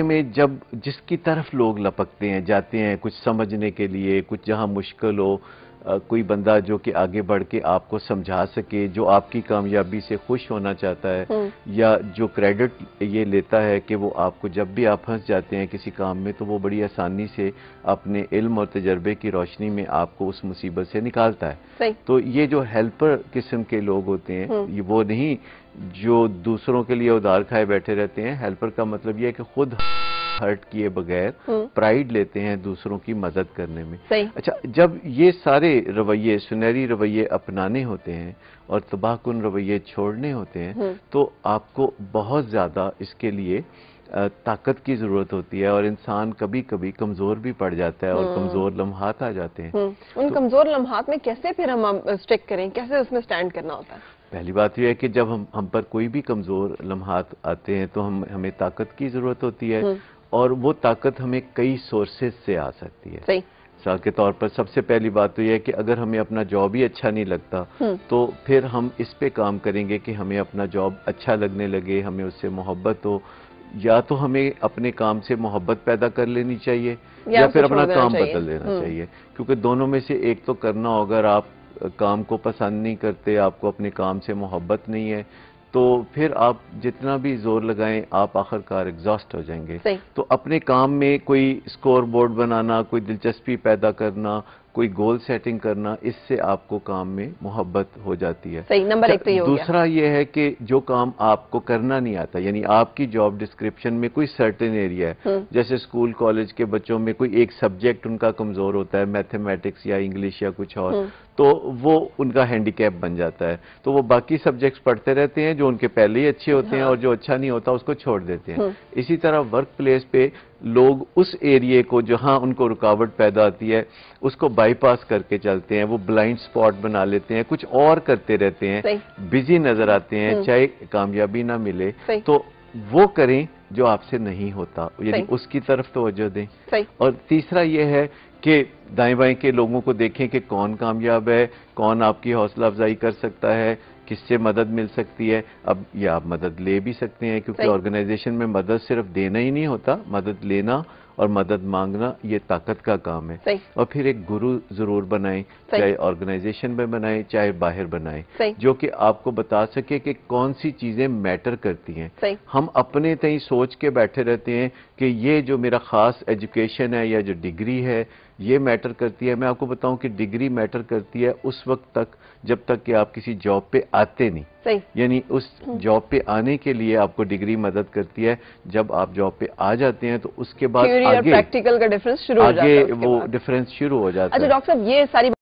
میں جب جس کی طرف لوگ لپکتے ہیں جاتے ہیں کچھ سمجھنے کے لیے، کچھ جہاں مشکل ہو، کوئی بندہ جو کہ آگے بڑھ کے آپ کو سمجھا سکے، جو آپ کی کامیابی سے خوش ہونا چاہتا ہے، یا جو کریڈٹ یہ لیتا ہے کہ وہ آپ کو جب بھی آپ پھنس جاتے ہیں کسی کام میں تو وہ بڑی آسانی سے اپنے علم اور تجربے کی روشنی میں آپ کو اس مصیبت سے نکالتا ہے۔ تو یہ جو ہیلپر قسم کے لوگ ہوتے ہیں، یہ وہ نہیں جو دوسروں کے لیے ادھار کھائے بیٹھے رہتے ہیں۔ ہیلپر کا مطلب یہ ہے کہ خود ہرٹ کیے بغیر پرائیڈ لیتے ہیں دوسروں کی مدد کرنے میں۔ اچھا، جب یہ سارے رویے، سنہری رویے اپنانے ہوتے ہیں اور تباہ کن رویے چھوڑنے ہوتے ہیں تو آپ کو بہت زیادہ اس کے لیے طاقت کی ضرورت ہوتی ہے، اور انسان کبھی کبھی کمزور بھی پڑ جاتا ہے اور کمزور لمحات آ جاتے ہیں۔ ان کمزور لمحات میں کیسے پھر ہم اسٹک کریں، کیسے اس میں سٹینڈ کرنا ہوتا ہے؟ پہلی بات یہ ہے کہ جب ہم پر کوئی بھی کمزور لمحات آتے ہیں تو ہمیں طاقت کی ضرورت ہوتی ہے، اور وہ طاقت ہمیں کئی سورسز سے آ سکتی ہے۔ مثال کے طور پر سب سے پہلی بات تو یہ ہے کہ اگر ہمیں اپنا جاب ہی اچھا نہیں لگتا تو پھر ہم اس پہ کام کریں گے کہ ہمیں اپنا جاب اچھا لگنے لگے، ہمیں اس سے محبت ہو، یا تو ہمیں اپنے کام سے محبت پیدا کر لینی چاہیے یا پھر اپنا کام بدل دینا چاہیے، کیونکہ دونوں میں سے ایک تو کرنا ہوگا۔ اگر آپ کام کو پسند نہیں کرتے، آپ کو اپنے کام سے محبت نہیں ہے، تو پھر آپ جتنا بھی زور لگائیں آپ آخر کار ایگزاسٹ ہو جائیں گے۔ تو اپنے کام میں کوئی اسکور بورڈ بنانا، کوئی دلچسپی پیدا کرنا، کوئی گول سیٹنگ کرنا، اس سے آپ کو کام میں محبت ہو جاتی ہے۔ نمبر ایک تو یہ ہو گیا۔ دوسرا یہ ہے کہ جو کام آپ کو کرنا نہیں آتا، یعنی آپ کی جاب ڈسکرپشن میں کوئی سرٹن ایریا ہے، جیسے اسکول کالج کے بچوں میں کوئی ایک سبجیکٹ ان کا کمزور ہوتا ہے، میتھمیٹکس یا انگلش یا کچھ اور، تو وہ ان کا ہینڈی کیپ بن جاتا ہے، تو وہ باقی سبجیکٹس پڑھتے رہتے ہیں جو ان کے پہلے ہی اچھے ہوتے ہیں، اور جو اچھا نہیں ہوتا اس کو چھوڑ دیتے ہیں۔ اسی طرح ورک پلیس پہ لوگ اس ایریے کو جہاں ان کو رکاوٹ پیدا آتی ہے اس کو بائی پاس کر کے چلتے ہیں، وہ بلائنڈ سپاٹ بنا لیتے ہیں، کچھ اور کرتے رہتے ہیں، بزی نظر آتے ہیں، چاہے کامیابی نہ ملے تو وہ کریں جو آپ سے نہیں ہوتا، یعنی اس کی طرف توجہ دیں۔ اور تیسرا یہ ہے کہ دائیں بائیں کے لوگوں کو دیکھیں کہ کون کامیاب ہے، کون آپ کی حوصلہ افزائی کر سکتا ہے، کس سے مدد مل سکتی ہے۔ اب یہ آپ مدد لے بھی سکتے ہیں، کیونکہ آرگنائزیشن میں مدد صرف دینا ہی نہیں ہوتا، مدد لینا اور مدد مانگنا یہ طاقت کا کام ہے۔ اور پھر ایک گرو ضرور بنائیں، چاہے آرگنائزیشن میں بنائیں چاہے باہر بنائیں، جو کہ آپ کو بتا سکے کہ کون سی چیزیں میٹر کرتی ہیں۔ ہم اپنے تئیں سوچ کے بیٹھے رہتے ہیں کہ یہ جو میرا خاص ایجوکیشن ہے یا جو ڈگری ہے یہ میٹر کرتی ہے۔ میں آپ کو بتاؤں کہ ڈگری میٹر کرتی ہے اس وقت تک جب تک کہ آپ کسی جاب پہ آتے نہیں، یعنی اس جاب پہ آنے کے لیے آپ کو ڈگری مدد کرتی ہے۔ جب آپ جاب پہ آ جاتے ہیں تو اس کے بعد آگے پریکٹیکل کا ڈیفرنس شروع ہو جاتا ہے، وہ ڈیفرنس شروع ہو جاتا ہے۔ اچھا ڈاکٹر صاحب، یہ ساری